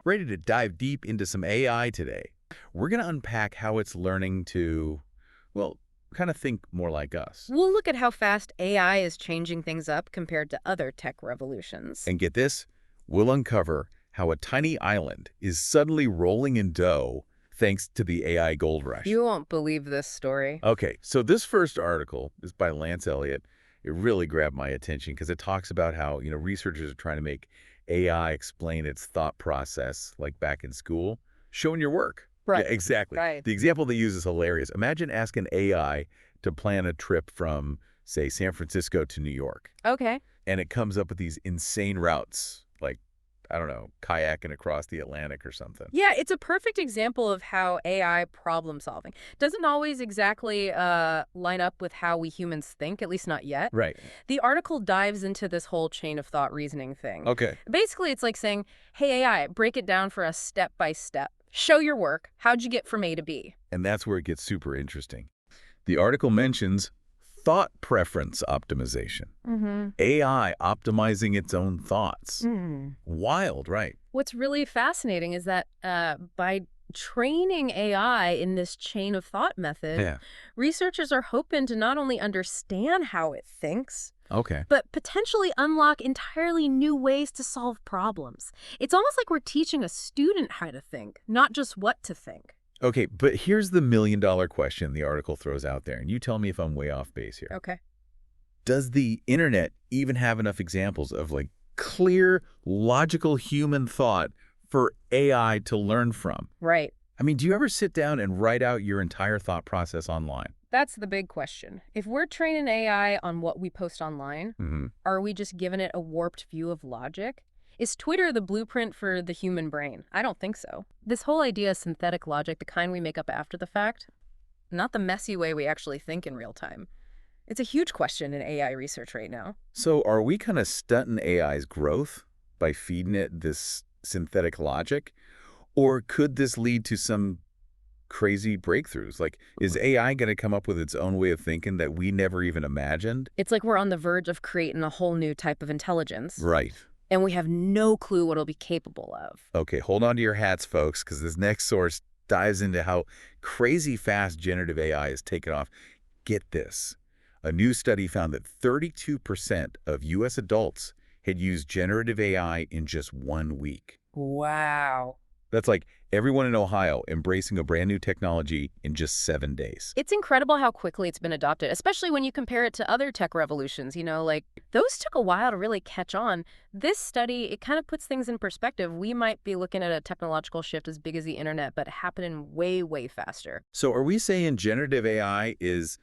Ready to dive deep into some AI today. We're going to unpack how it's learning to, well, kind of think more like us. We'll look at how fast AI is changing things up compared to other tech revolutions. And get this, we'll uncover how a tiny island is suddenly rolling in dough thanks to the AI gold rush. You won't believe this story. Okay, so this first article is by Lance Elliott. It really grabbed my attention because it talks about how, researchers are trying to make AI explain its thought process, like back in school, showing your work. Right. Yeah, exactly. Right. The example they use is hilarious. Imagine asking AI to plan a trip from, say, San Francisco to New York, Okay. and it comes up with these insane routes, like, I don't know, kayaking across the Atlantic or something. Yeah, it's a perfect example of how AI problem solving doesn't always exactly line up with how we humans think, at least not yet. Right. The article dives into this whole chain of thought reasoning thing. Okay. Basically, it's like saying, hey, AI, break it down for us step by step. Show your work. How'd you get from A to B? And that's where it gets super interesting. The article mentions thought preference optimization. AI optimizing its own thoughts. Wild, right? What's really fascinating is that by training AI in this chain of thought method, Yeah. researchers are hoping to not only understand how it thinks, Okay. but potentially unlock entirely new ways to solve problems. It's almost like we're teaching a student how to think, not just what to think. Okay, but here's the million-dollar question the article throws out there, and you tell me if I'm way off base here. Okay. Does the internet even have enough examples of, like, clear, logical human thought for AI to learn from? Right. I mean, do you ever sit down and write out your entire thought process online? That's the big question. If we're training AI on what we post online, are we just giving it a warped view of logic? Is Twitter the blueprint for the human brain? I don't think so. This whole idea of synthetic logic, the kind we make up after the fact, not the messy way we actually think in real time. It's a huge question in AI research right now. So are we kind of stunting AI's growth by feeding it this synthetic logic? Or could this lead to some crazy breakthroughs? Like, is AI going to come up with its own way of thinking that we never even imagined? It's like we're on the verge of creating a whole new type of intelligence. Right. And we have no clue what it'll be capable of. Okay, hold on to your hats, folks, because this next source dives into how crazy fast generative AI is taking off. Get this. A new study found that 32% of U.S. adults had used generative AI in just 1 week. Wow. That's like everyone in Ohio embracing a brand new technology in just 7 days. It's incredible how quickly it's been adopted, especially when you compare it to other tech revolutions. Like those took a while to really catch on. This study, it kind of puts things in perspective. We might be looking at a technological shift as big as the internet, but happening way, way faster. So are we saying generative AI is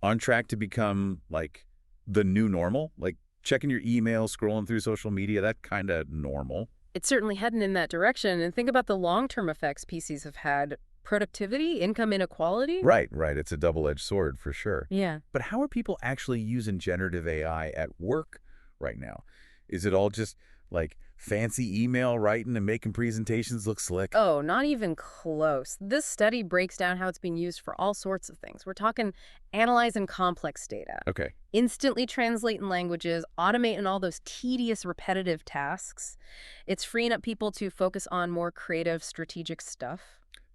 on track to become like the new normal? Like checking your email, scrolling through social media, that kind of normal? It's certainly heading in that direction. And think about the long-term effects PCs have had. Productivity, income inequality. Right. It's a double-edged sword for sure. Yeah. But how are people actually using generative AI at work right now? Is it all just like fancy email writing and making presentations look slick? Oh, not even close. This study breaks down how it's being used for all sorts of things. We're talking analyzing complex data, Okay. instantly translating languages, automating all those tedious, repetitive tasks. It's freeing up people to focus on more creative, strategic stuff.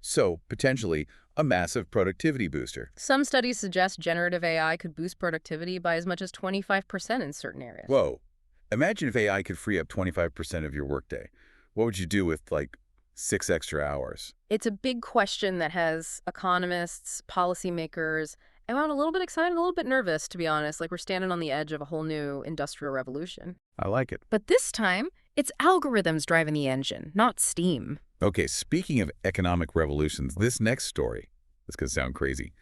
So, potentially, a massive productivity booster. Some studies suggest generative AI could boost productivity by as much as 25% in certain areas. Whoa. Imagine if AI could free up 25% of your workday. What would you do with, like, 6 extra hours? It's a big question that has economists, policymakers, and I'm a little bit excited, a little bit nervous, to be honest, like we're standing on the edge of a whole new industrial revolution. I like it. But this time, it's algorithms driving the engine, not steam. Okay, speaking of economic revolutions, this next story, this could sound crazy.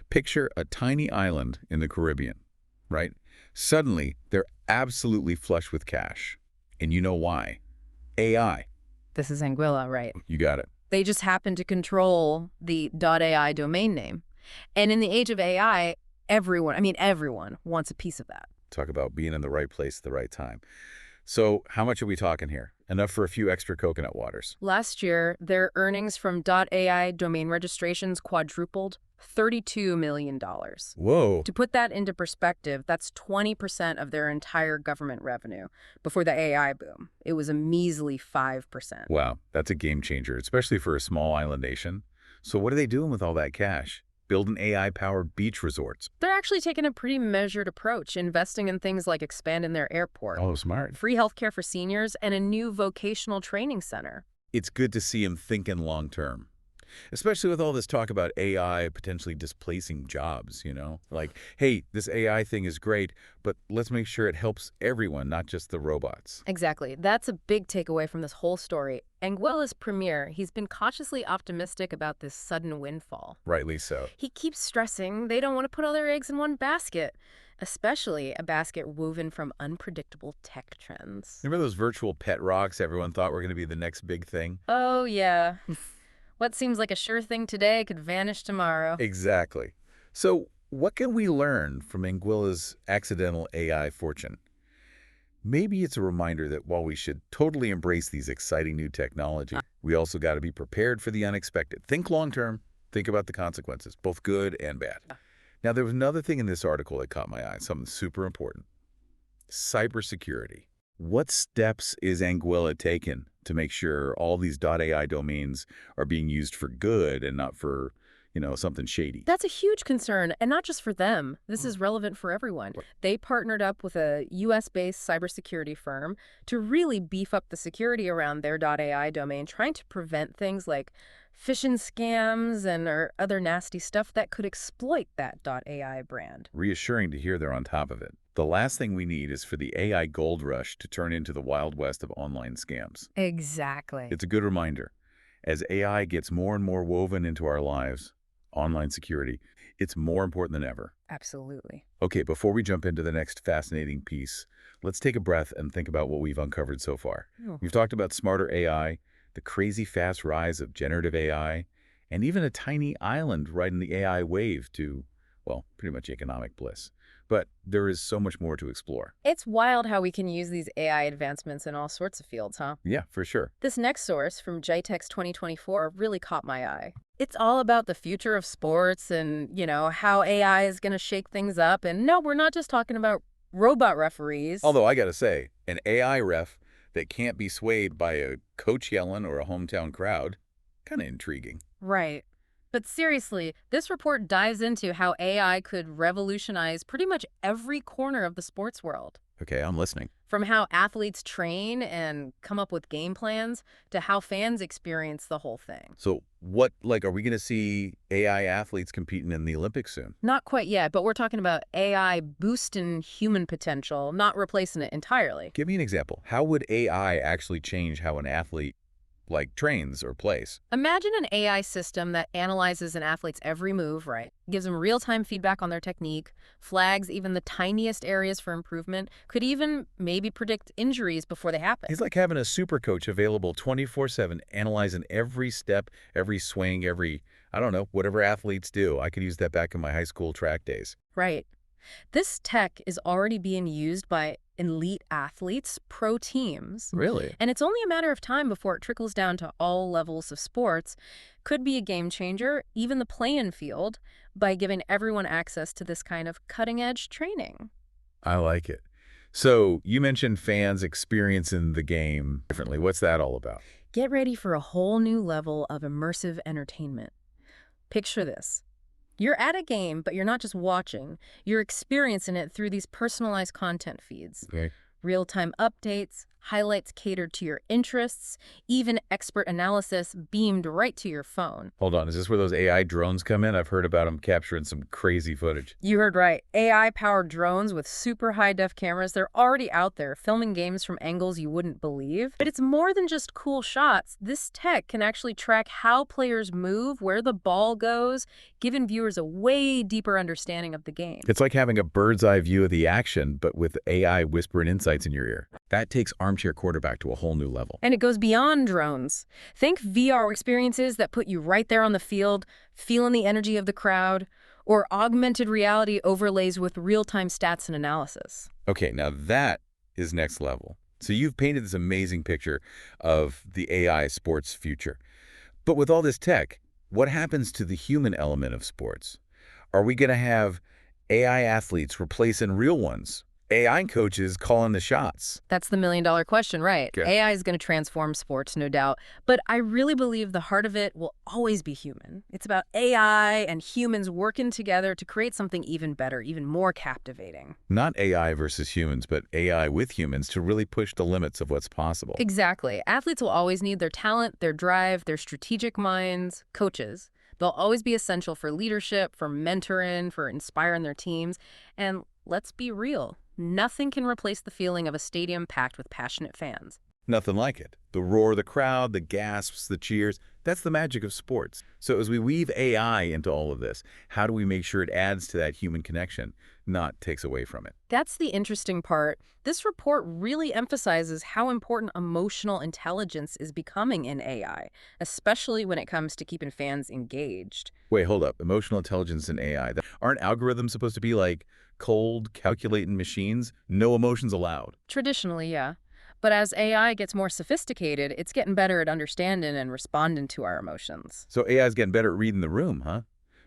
Picture a tiny island in the Caribbean, right? Suddenly, they're absolutely flush with cash. And you know why? AI. This is Anguilla, right? You got it. They just happen to control the .ai domain name. And in the age of AI, everyone wants a piece of that. Talk about being in the right place at the right time. So how much are we talking here? Enough for a few extra coconut waters. Last year, their earnings from .ai domain registrations quadrupled, $32 million. Whoa. To put that into perspective, that's 20% of their entire government revenue. Before the AI boom, it was a measly 5%. Wow, that's a game changer, especially for a small island nation. So what are they doing with all that cash? Building AI-powered beach resorts. They're actually taking a pretty measured approach, investing in things like expanding their airport, Oh, smart. free healthcare for seniors, and a new vocational training center. It's good to see them thinking long-term. Especially with all this talk about AI potentially displacing jobs, Like, hey, this AI thing is great, but let's make sure it helps everyone, not just the robots. Exactly. That's a big takeaway from this whole story. Anguilla's premier, he's been cautiously optimistic about this sudden windfall. Rightly so. He keeps stressing they don't want to put all their eggs in one basket, especially a basket woven from unpredictable tech trends. Remember those virtual pet rocks everyone thought were going to be the next big thing? Oh, yeah. What seems like a sure thing today could vanish tomorrow. Exactly. So what can we learn from Anguilla's accidental AI fortune? Maybe it's a reminder that while we should totally embrace these exciting new technologies, we also got to be prepared for the unexpected. Think long-term, think about the consequences, both good and bad. Now, there was another thing in this article that caught my eye, something super important. Cybersecurity. What steps is Anguilla taking to make sure all these .ai domains are being used for good and not for, something shady? That's a huge concern, and not just for them. This is relevant for everyone. They partnered up with a US-based cybersecurity firm to really beef up the security around their .ai domain, trying to prevent things like phishing scams and or other nasty stuff that could exploit that .ai brand. Reassuring to hear they're on top of it. The last thing we need is for the AI gold rush to turn into the Wild West of online scams. Exactly. It's a good reminder. As AI gets more and more woven into our lives, online security, it's more important than ever. Absolutely. Okay, before we jump into the next fascinating piece, let's take a breath and think about what we've uncovered so far. We've talked about smarter AI, the crazy fast rise of generative AI, and even a tiny island riding the AI wave to, well, pretty much economic bliss. But there is so much more to explore. It's wild how we can use these AI advancements in all sorts of fields, huh? Yeah, for sure. This next source from JTEX 2024 really caught my eye. It's all about the future of sports and, how AI is going to shake things up. And no, we're not just talking about robot referees. Although I gotta say, an AI ref that can't be swayed by a coach yelling or a hometown crowd, kind of intriguing. Right. But seriously, this report dives into how AI could revolutionize pretty much every corner of the sports world. Okay, I'm listening. From how athletes train and come up with game plans to how fans experience the whole thing. So are we going to see AI athletes competing in the Olympics soon? Not quite yet, but we're talking about AI boosting human potential, not replacing it entirely. Give me an example. How would AI actually change how an athlete, trains or plays? Imagine an AI system that analyzes an athlete's every move, right? Gives them real-time feedback on their technique, flags even the tiniest areas for improvement, could even maybe predict injuries before they happen. He's like having a super coach available 24/7, analyzing every step, every swing, I don't know, whatever athletes do. I could use that back in my high school track days. Right. This tech is already being used by elite athletes, pro teams. Really? And it's only a matter of time before it trickles down to all levels of sports. Could be a game changer, even the playing field, by giving everyone access to this kind of cutting-edge training. I like it. So you mentioned fans experiencing the game differently. What's that all about? Get ready for a whole new level of immersive entertainment. Picture this. You're at a game, but you're not just watching. You're experiencing it through these personalized content feeds. Okay. Real-time updates, highlights catered to your interests, even expert analysis beamed right to your phone. Hold on. Is this where those AI drones come in? I've heard about them capturing some crazy footage. You heard right. AI-powered drones with super high-def cameras, they're already out there filming games from angles you wouldn't believe. But it's more than just cool shots. This tech can actually track how players move, where the ball goes, giving viewers a way deeper understanding of the game. It's like having a bird's eye view of the action, but with AI whispering insights in your ear. That takes armchair quarterback to a whole new level. And it goes beyond drones. Think VR experiences that put you right there on the field, feeling the energy of the crowd, or augmented reality overlays with real-time stats and analysis. Okay, now that is next level. So you've painted this amazing picture of the AI sports future. But with all this tech, what happens to the human element of sports? Are we going to have AI athletes replacing real ones? AI coaches calling the shots? That's the million-dollar question, right? Okay. AI is going to transform sports, no doubt. But I really believe the heart of it will always be human. It's about AI and humans working together to create something even better, even more captivating. Not AI versus humans, but AI with humans to really push the limits of what's possible. Exactly. Athletes will always need their talent, their drive, their strategic minds, coaches. They'll always be essential for leadership, for mentoring, for inspiring their teams. And let's be real, nothing can replace the feeling of a stadium packed with passionate fans. Nothing like it. The roar of the crowd, the gasps, the cheers, that's the magic of sports. So as we weave AI into all of this, how do we make sure it adds to that human connection, not takes away from it? That's the interesting part. This report really emphasizes how important emotional intelligence is becoming in AI, especially when it comes to keeping fans engaged. Wait, hold up. Emotional intelligence and AI. Aren't algorithms supposed to be like cold, calculating machines? No emotions allowed. Traditionally, yeah. But as AI gets more sophisticated, it's getting better at understanding and responding to our emotions. So AI is getting better at reading the room, huh?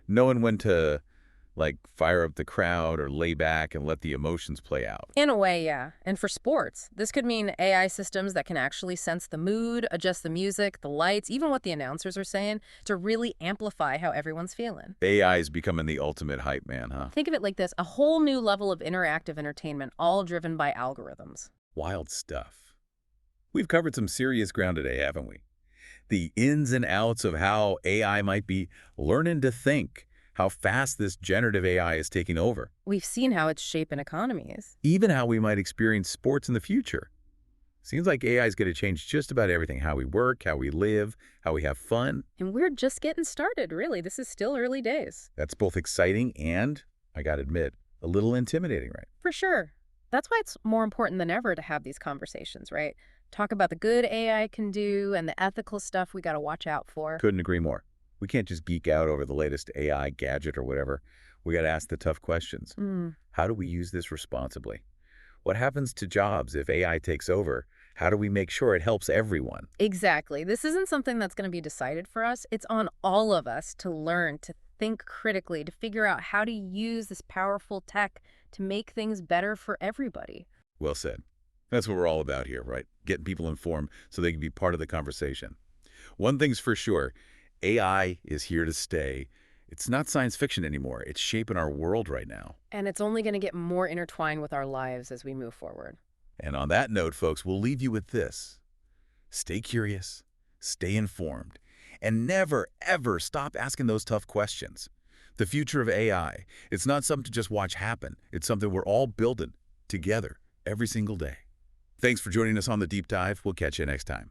Knowing when to, like, fire up the crowd or lay back and let the emotions play out. In a way, yeah. And for sports, this could mean AI systems that can actually sense the mood, adjust the music, the lights, even what the announcers are saying, to really amplify how everyone's feeling. AI is becoming the ultimate hype man, huh? Think of it like this, a whole new level of interactive entertainment, all driven by algorithms. Wild stuff. We've covered some serious ground today, haven't we? The ins and outs of how AI might be learning to think, how fast this generative AI is taking over, We've seen how it's shaping economies. even how we might experience sports in the future. Seems like AI is going to change just about everything, how we work, how we live, how we have fun. And we're just getting started, really. This is still early days. That's both exciting and, I gotta admit, a little intimidating, right? For sure. That's why it's more important than ever to have these conversations, right? Talk about the good AI can do and the ethical stuff we got to watch out for. Couldn't agree more. We can't just geek out over the latest AI gadget or whatever. We got to ask the tough questions. Mm. How do we use this responsibly? What happens to jobs if AI takes over? How do we make sure it helps everyone? Exactly. This isn't something that's going to be decided for us. It's on all of us to learn, to think critically, to figure out how to use this powerful tech to make things better for everybody. Well said. That's what we're all about here, right? Getting people informed so they can be part of the conversation. One thing's for sure, AI is here to stay. It's not science fiction anymore. It's shaping our world right now. And it's only going to get more intertwined with our lives as we move forward. And on that note, folks, we'll leave you with this. Stay curious, stay informed, and never, ever stop asking those tough questions. The future of AI, it's not something to just watch happen. It's something we're all building together every single day. Thanks for joining us on The Deep Dive. We'll catch you next time.